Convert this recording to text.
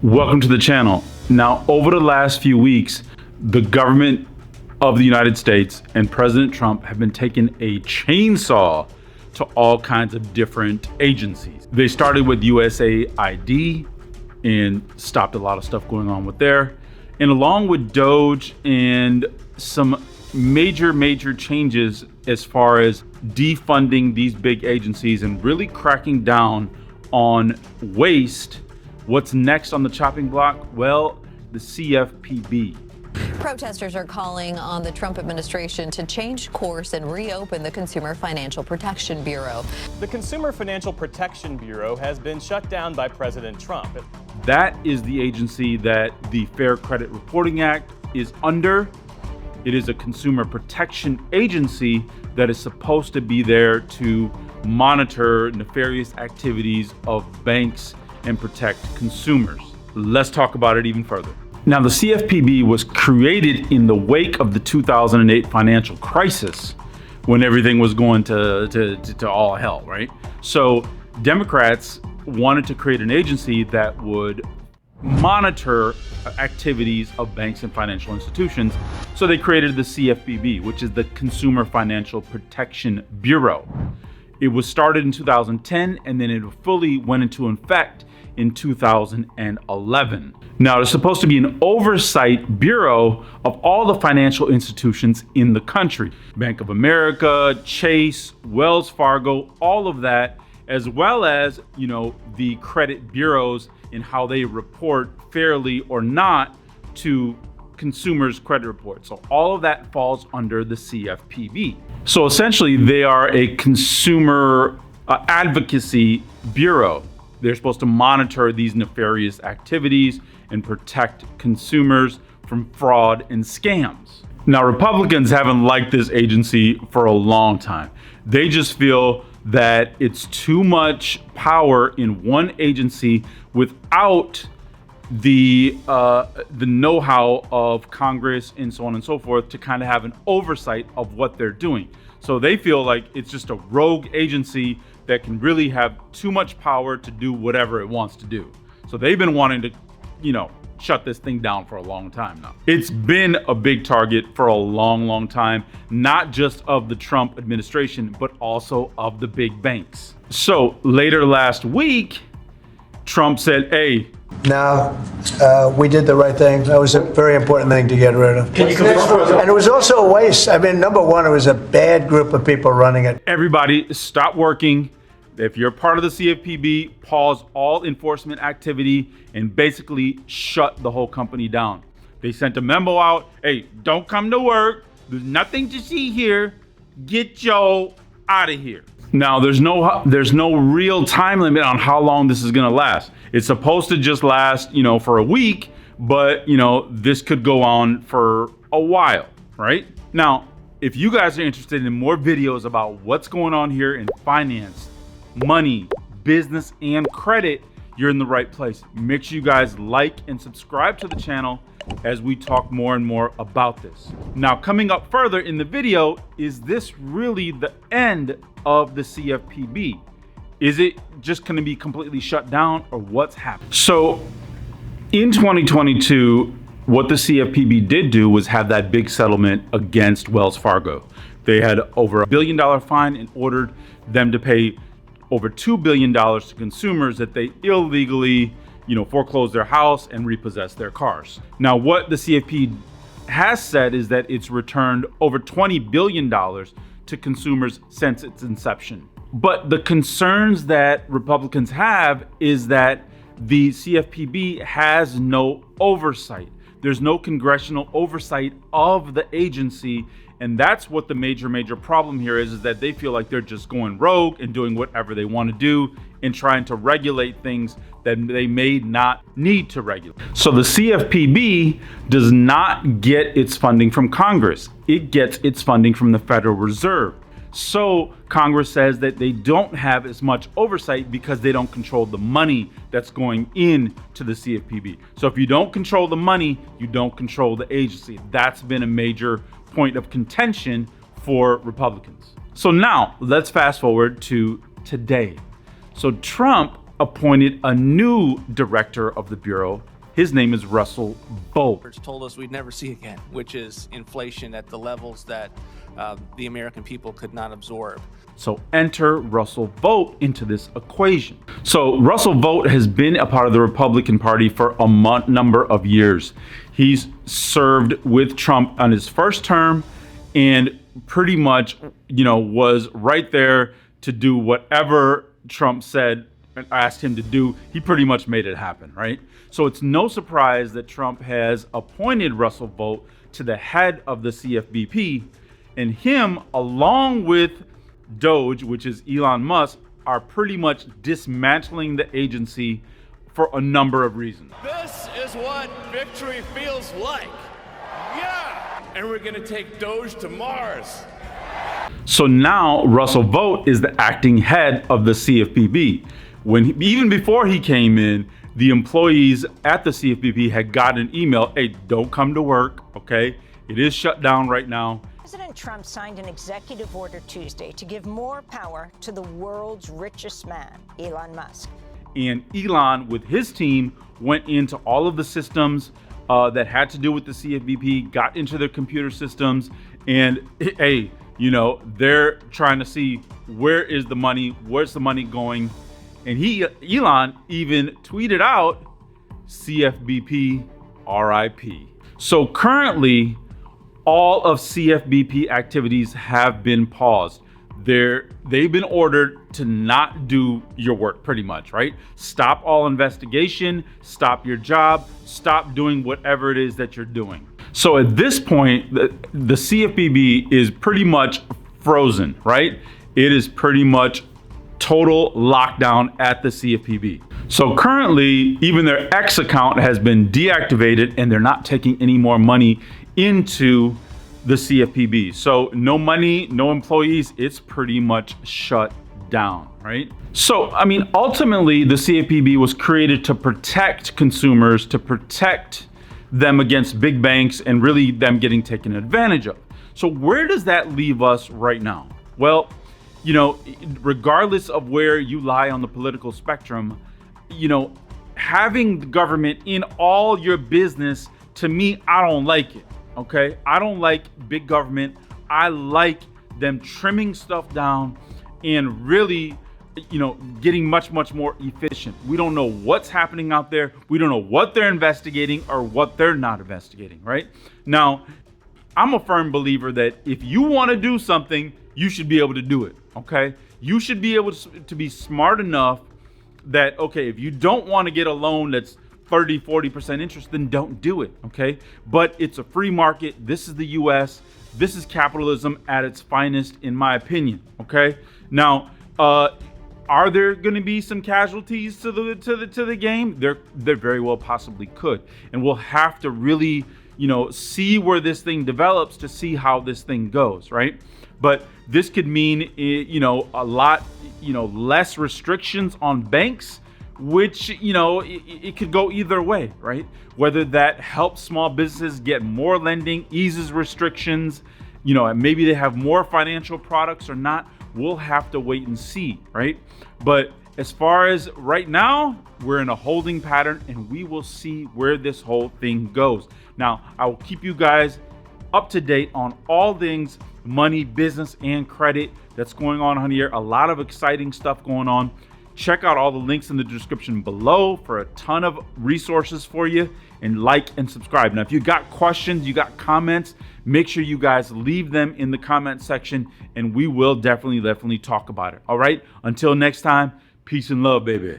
Welcome to the channel. Now, over the last few weeks, the government of the United States and President Trump have been taking a chainsaw to all kinds of different agencies. They started with USAID and stopped a lot of stuff going on with there. And along with Doge and some major changes as far as defunding these big agencies and really cracking down on waste. What's next on the chopping block? Well, the CFPB. Protesters are calling on the Trump administration to change course and reopen the Consumer Financial Protection Bureau. The Consumer Financial Protection Bureau has been shut down by President Trump. That is the agency that the Fair Credit Reporting Act is under. It is a consumer protection agency that is supposed to be there to monitor nefarious activities of banks and protect consumers. Let's talk about it even further. Now, the CFPB was created in the wake of the 2008 financial crisis when everything was going to all hell, right? So Democrats wanted to create an agency that would monitor activities of banks and financial institutions. So they created the CFPB, which is the Consumer Financial Protection Bureau. It was started in 2010 and then it fully went into effect in 2011. Now, there's supposed to be an oversight bureau of all the financial institutions in the country. Bank of America, Chase, Wells Fargo, all of that, as well as, the credit bureaus and how they report fairly or not to consumers' credit reports. So all of that falls under the CFPB. So essentially, they are a consumer advocacy bureau. They're supposed to monitor these nefarious activities and protect consumers from fraud and scams. Now, Republicans haven't liked this agency for a long time. They just feel that it's too much power in one agency without the know-how of Congress and so on and so forth to kind of have an oversight of what they're doing. So they feel like it's just a rogue agency that can really have too much power to do whatever it wants to do. So they've been wanting to, shut this thing down for a long time now. It's been a big target for a long time, not just of the Trump administration, but also of the big banks. So later last week, Trump said, hey, no, we did the right thing. That was a very important thing to get rid of. And it was also a waste. I mean, number one, it was a bad group of people running it. Everybody stop working. If you're part of the CFPB, pause all enforcement activity and basically shut the whole company down. They sent a memo out. Hey, don't come to work. There's nothing to see here. Get yo out of here. Now, there's no real time limit on how long this is going to last. It's supposed to just last, for a week, but, this could go on for a while, right? Now, if you guys are interested in more videos about what's going on here in finance, money, business, and credit, you're in the right place. Make sure you guys like and subscribe to the channel as we talk more and more about this. Now, coming up further in the video, is this really the end of the CFPB? Is it just going to be completely shut down, or what's happening? So in 2022, what the CFPB did do was have that big settlement against Wells Fargo. They had over $1 billion fine and ordered them to pay over $2 billion to consumers that they illegally, foreclosed their house and repossessed their cars. Now, what the CFPB has said is that it's returned over $20 billion to consumers since its inception. But the concerns that Republicans have is that the CFPB has no oversight. There's no congressional oversight of the agency. And that's what the major problem here is that they feel like they're just going rogue and doing whatever they want to do and trying to regulate things that they may not need to regulate. So the CFPB does not get its funding from Congress. It gets its funding from the Federal Reserve. So Congress says that they don't have as much oversight because they don't control the money that's going into the CFPB. So if you don't control the money, you don't control the agency. That's been a major point of contention for Republicans. So now let's fast forward to today. So Trump appointed a new director of the Bureau. His name is Russell Vought. Told us we'd never see again, which is inflation at the levels that the American people could not absorb. So enter Russell Vought into this equation. So Russell Vought has been a part of the Republican Party for a number of years. He's served with Trump on his first term and pretty much, was right there to do whatever Trump said and asked him to do. He pretty much made it happen, right? So it's no surprise that Trump has appointed Russell Vought to the head of the CFPB, and him, along with Doge, which is Elon Musk, are pretty much dismantling the agency for a number of reasons. This is what victory feels like. Yeah! And we're gonna take Doge to Mars. So now Russell Vought is the acting head of the CFPB. Even before he came in, the employees at the CFPB had gotten an email, hey, don't come to work, okay? It is shut down right now. President Trump signed an executive order Tuesday to give more power to the world's richest man, Elon Musk. And Elon, with his team, went into all of the systems that had to do with the CFPB, got into their computer systems, and hey, they're trying to see where's the money going. And Elon even tweeted out, CFPB RIP. So currently, all of CFPB activities have been paused. They've been ordered to not do your work, pretty much, right? Stop all investigation, stop your job, stop doing whatever it is that you're doing. So at this point, the CFPB is pretty much frozen, right? It is pretty much total lockdown at the CFPB. So currently, even their X account has been deactivated and they're not taking any more money into the CFPB. So no money, no employees, it's pretty much shut down, right? So, ultimately, the CFPB was created to protect consumers, to protect them against big banks and really them getting taken advantage of. So where does that leave us right now? Well, regardless of where you lie on the political spectrum, having the government in all your business, to me, I don't like it. Okay, I don't like big government. I like them trimming stuff down and really, getting much, much more efficient. We don't know what's happening out there. We don't know what they're investigating or what they're not investigating, right? Now, I'm a firm believer that if you want to do something, you should be able to do it, okay? You should be able to be smart enough that, okay, if you don't want to get a loan that's 30-40% interest, then don't do it, okay? But it's a free market. This is the US. This is capitalism at its finest, in my opinion, okay? Now, are there going to be some casualties to the game? There very well possibly could, and we'll have to really, see where this thing develops to see how this thing goes, right? But this could mean, a lot, less restrictions on banks, which, it could go either way, right? Whether that helps small businesses get more lending, eases restrictions, and maybe they have more financial products or not, we'll have to wait and see, right? But as far as right now, we're in a holding pattern and we will see where this whole thing goes. Now, I will keep you guys up to date on all things money, business, and credit that's going on here. A lot of exciting stuff going on. Check out all the links in the description below for a ton of resources for you, and like and subscribe. Now, if you got questions, you got comments, make sure you guys leave them in the comment section and we will definitely talk about it. All right. Until next time, peace and love, baby.